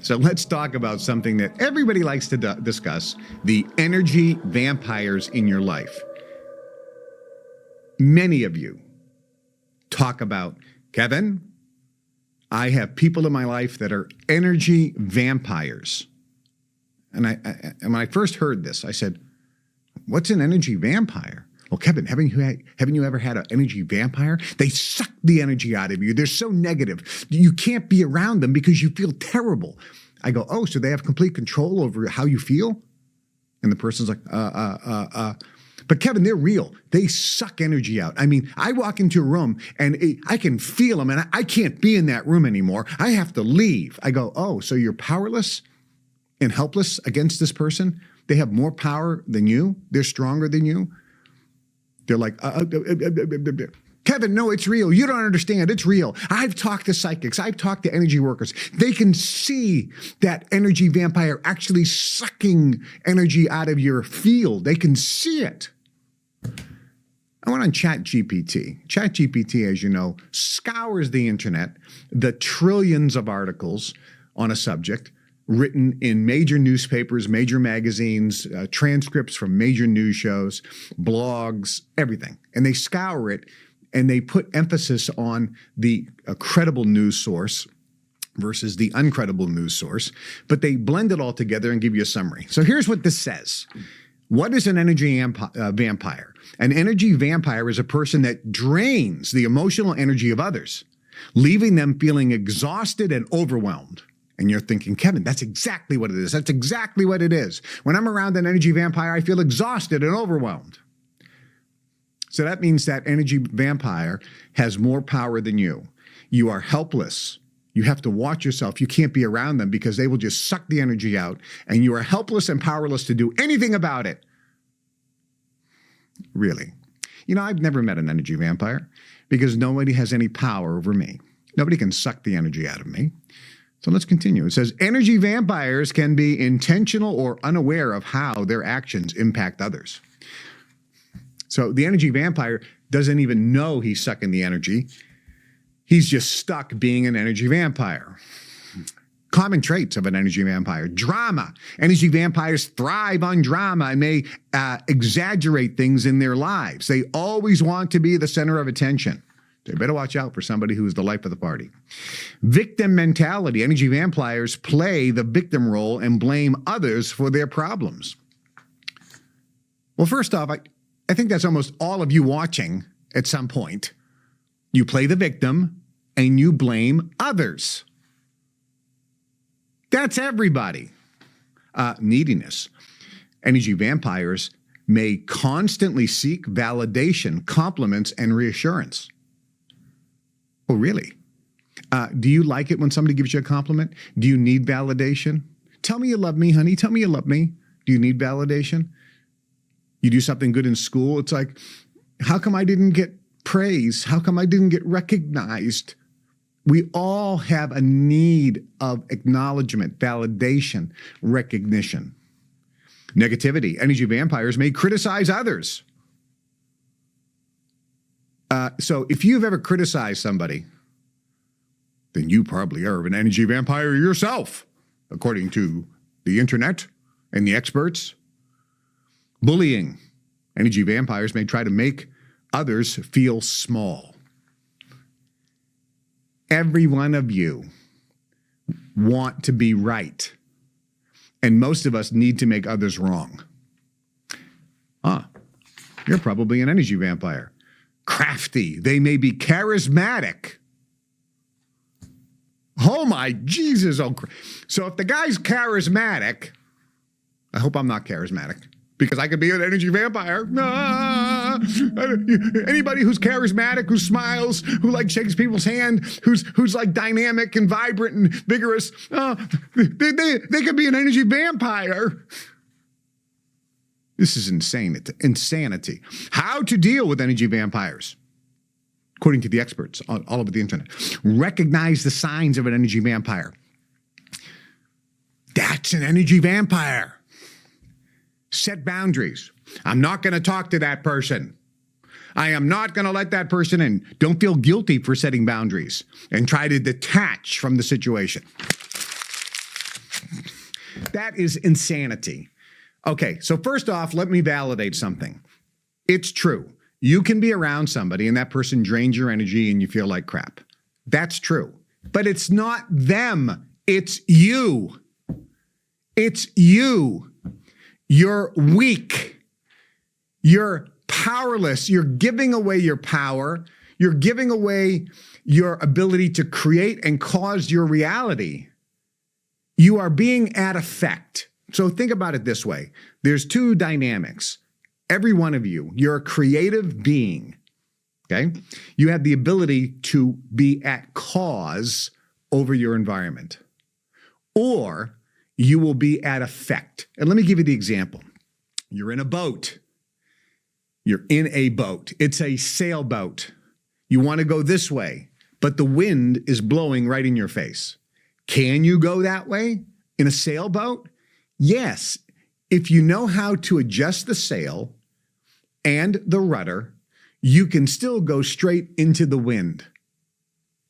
So let's talk about something that everybody likes to discuss, the energy vampires in your life. Many of you talk about, Kevin, I have people in my life that are energy vampires. And when I first heard this, I said, what's an energy vampire? Well, Kevin, haven't you ever had an energy vampire? They suck the energy out of you. They're so negative. You can't be around them because you feel terrible. I go, oh, so they have complete control over how you feel? And the person's like, But Kevin, they're real. They suck energy out. I mean, I walk into a room and I can feel them and I can't be in that room anymore. I have to leave. I go, oh, so you're powerless and helpless against this person? They have more power than you? They're stronger than you? They're like, Kevin, no, it's real. You don't understand. It's real. I've talked to psychics. I've talked to energy workers. They can see that energy vampire actually sucking energy out of your field. They can see it. I went on ChatGPT. ChatGPT, as you know, scours the internet, the trillions of articles on a subject written in major newspapers, major magazines, transcripts from major news shows, blogs, everything. And they scour it and they put emphasis on the credible news source versus the uncredible news source, but they blend it all together and give you a summary. So here's what this says. What is an energy vampire? An energy vampire is a person that drains the emotional energy of others, leaving them feeling exhausted and overwhelmed. And you're thinking, Kevin, that's exactly what it is. That's exactly what it is. When I'm around an energy vampire, I feel exhausted and overwhelmed. So that means that energy vampire has more power than you. You are helpless. You have to watch yourself. You can't be around them because they will just suck the energy out, and you are helpless and powerless to do anything about it. Really. You know, I've never met an energy vampire because nobody has any power over me. Nobody can suck the energy out of me. So let's continue. It says, energy vampires can be intentional or unaware of how their actions impact others. So the energy vampire doesn't even know he's sucking the energy. He's just stuck being an energy vampire. Common traits of an energy vampire. Drama. Energy vampires thrive on drama and may exaggerate things in their lives. They always want to be the center of attention. So you better watch out for somebody who's the life of the party. Victim mentality. Energy vampires play the victim role and blame others for their problems. Well, first off, I think that's almost all of you watching at some point. You play the victim and you blame others. That's everybody. Neediness. Energy vampires may constantly seek validation, compliments, and reassurance. Oh, really? Do you like it when somebody gives you a compliment? Do you need validation? Tell me you love me, honey. Tell me you love me. Do you need validation? You do something good in school. It's like, how come I didn't get praise? How come I didn't get recognized? We all have a need of acknowledgement, validation, recognition. Negativity. Energy vampires may criticize others. So if you've ever criticized somebody, then you probably are an energy vampire yourself, according to the internet and the experts. Bullying. Energy vampires may try to make others feel small. Every one of you want to be right, and most of us need to make others wrong. You're probably an energy vampire. Crafty. They may be charismatic. Oh my Jesus. So if the guy's charismatic, I hope I'm not charismatic because I could be an energy vampire. Anybody who's charismatic, who smiles, who like shakes people's hand, who's like dynamic and vibrant and vigorous, they could be an energy vampire. This is insanity. How to deal with energy vampires, according to the experts all over the internet. Recognize the signs of an energy vampire. That's an energy vampire. Set boundaries. I'm not going to talk to that person. I am not going to let that person in. Don't feel guilty for setting boundaries and try to detach from the situation. That is insanity. Okay, so first off, let me validate something. It's true. You can be around somebody and that person drains your energy and you feel like crap. That's true. But it's not them. It's you. It's you. You're weak. You're powerless. You're giving away your power. You're giving away your ability to create and cause your reality. You are being at effect. So think about it this way. There's two dynamics. Every one of you, you're a creative being, okay? You have the ability to be at cause over your environment, or you will be at effect. And let me give you the example. You're in a boat. You're in a boat. It's a sailboat. You want to go this way, but the wind is blowing right in your face. Can you go that way in a sailboat? Yes. If you know how to adjust the sail and the rudder, you can still go straight into the wind.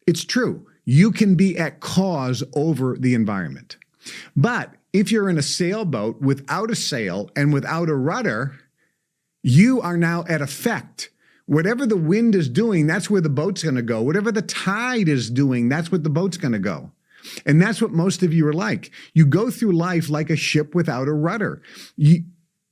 It's true. You can be at cause over the environment. But if you're in a sailboat without a sail and without a rudder, you are now at effect. Whatever the wind is doing, that's where the boat's going to go. Whatever the tide is doing, that's what the boat's going to go. And that's what most of you are like. You go through life like a ship without a rudder.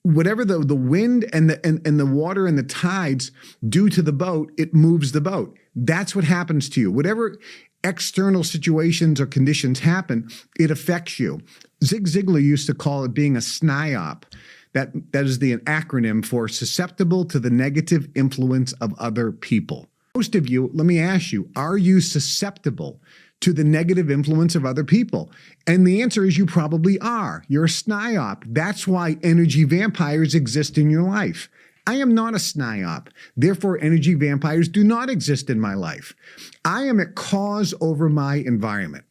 Whatever the wind and the water and the tides do to the boat, it moves the boat. That's what happens to you. Whatever external situations or conditions happen, it affects you. Zig Ziglar used to call it being a SNIOP. That is the acronym for susceptible to the negative influence of other people. Most of you, let me ask you, are you susceptible to the negative influence of other people? And the answer is you probably are. You're a SNIOP. That's why energy vampires exist in your life. I am not a SNIOP. Therefore, energy vampires do not exist in my life. I am at cause over my environment.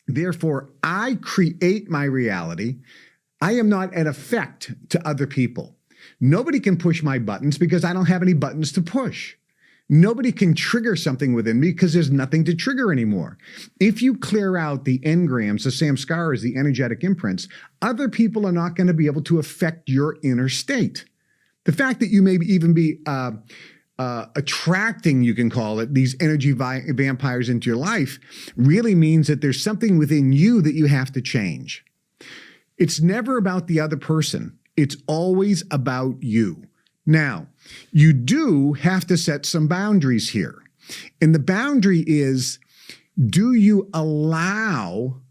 Therefore, I create my reality. I am not at effect to other people. Nobody can push my buttons because I don't have any buttons to push. Nobody can trigger something within me because there's nothing to trigger anymore. If you clear out the engrams, the samskaras, the energetic imprints, other people are not going to be able to affect your inner state. The fact that you may even be attracting, you can call it, these energy vampires into your life really means that there's something within you that you have to change. It's never about the other person. It's always about you. Now, you do have to set some boundaries here. And the boundary is, do you allow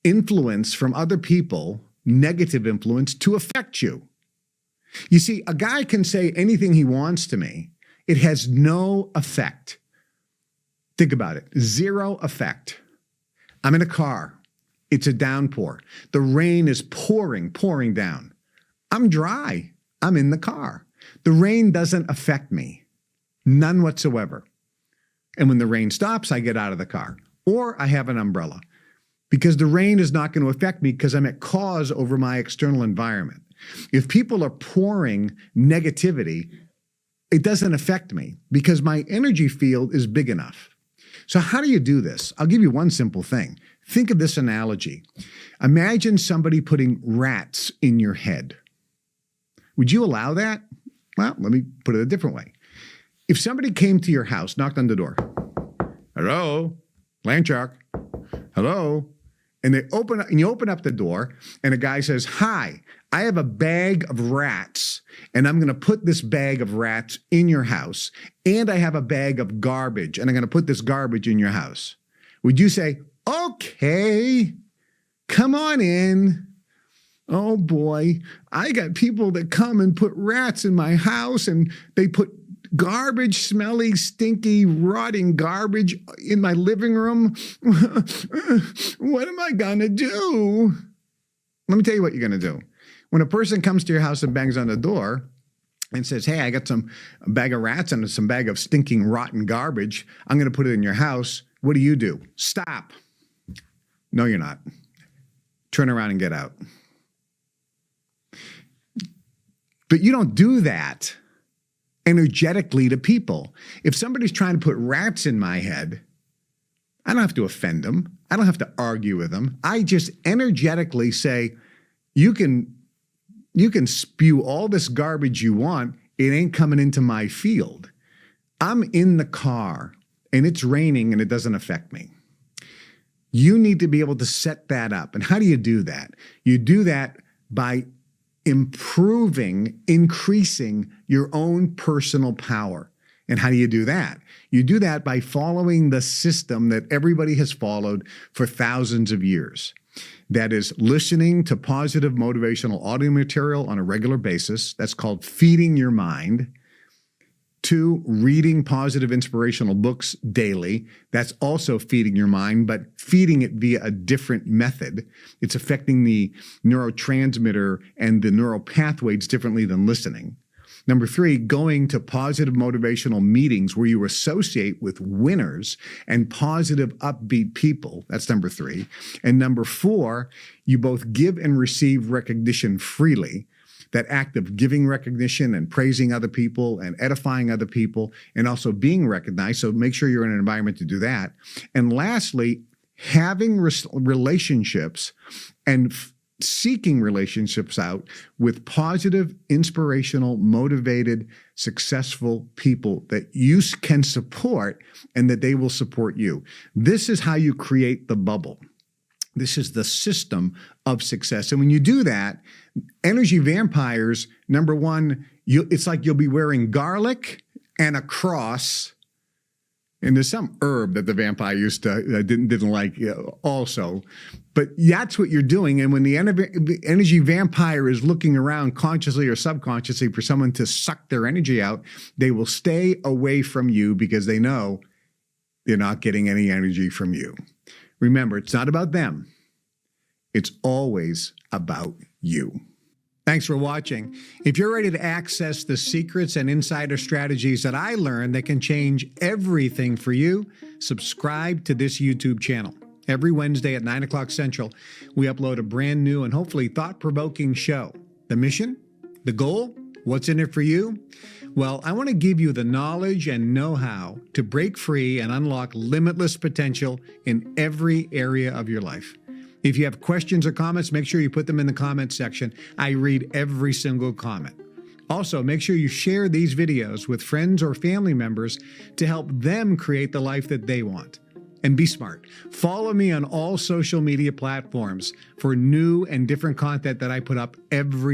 influence from other people, negative influence, to affect you? You see, a guy can say anything he wants to me. It has no effect. Think about it. Zero effect. I'm in a car. It's a downpour. The rain is pouring down. I'm dry. I'm in the car. The rain doesn't affect me. None whatsoever. And when the rain stops, I get out of the car. Or I have an umbrella. Because the rain is not going to affect me because I'm at cause over my external environment. If people are pouring negativity, it doesn't affect me because my energy field is big enough. So how do you do this? I'll give you one simple thing. Think of this analogy. Imagine somebody putting rats in your head. Would you allow that? Well, let me put it a different way. If somebody came to your house, knocked on the door, hello, land shark, hello, and you open up the door, and a guy says, hi, I have a bag of rats, and I'm going to put this bag of rats in your house, and I have a bag of garbage, and I'm going to put this garbage in your house. Would you say, okay, come on in? Oh boy, I got people that come and put rats in my house, and they put garbage, smelly, stinky, rotting garbage in my living room. What am I going to do? Let me tell you what you're going to do. When a person comes to your house and bangs on the door and says, hey, I got a bag of rats and some bag of stinking, rotten garbage, I'm going to put it in your house. What do? Stop. No, you're not. Turn around and get out. But you don't do that energetically to people. If somebody's trying to put rats in my head, I don't have to offend them. I don't have to argue with them. I just energetically say, You can spew all this garbage you want. It ain't coming into my field. I'm in the car and it's raining and it doesn't affect me. You need to be able to set that up. And how do you do that? You do that by increasing your own personal power. And how do you do that? You do that by following the system that everybody has followed for thousands of years. That is listening to positive motivational audio material on a regular basis. That's called feeding your mind. 2, reading positive inspirational books daily. That's also feeding your mind, but feeding it via a different method. It's affecting the neurotransmitter and the neural pathways differently than listening. Number 3, going to positive motivational meetings where you associate with winners and positive, upbeat people. That's number 3. And number 4, you both give and receive recognition freely. That act of giving recognition and praising other people and edifying other people and also being recognized. So make sure you're in an environment to do that. And lastly, having relationships and seeking relationships out with positive, inspirational, motivated, successful people that you can support and that they will support you. This is how you create the bubble. This is the system of success. And when you do that, energy vampires, number 1, it's like you'll be wearing garlic and a cross. And there's some herb that the vampire used to didn't like also. But that's what you're doing. And when the energy vampire is looking around consciously or subconsciously for someone to suck their energy out, they will stay away from you because they know they're not getting any energy from you. Remember, it's not about them. It's always about you. Thanks for watching. If you're ready to access the secrets and insider strategies that I learned that can change everything for you, subscribe to this YouTube channel. Every Wednesday at 9 o'clock Central, we upload a brand new and hopefully thought-provoking show. The mission? The goal? What's in it for you? Well, I want to give you the knowledge and know-how to break free and unlock limitless potential in every area of your life. If you have questions or comments, make sure you put them in the comment section. I read every single comment. Also, make sure you share these videos with friends or family members to help them create the life that they want. And be smart. Follow me on all social media platforms for new and different content that I put up every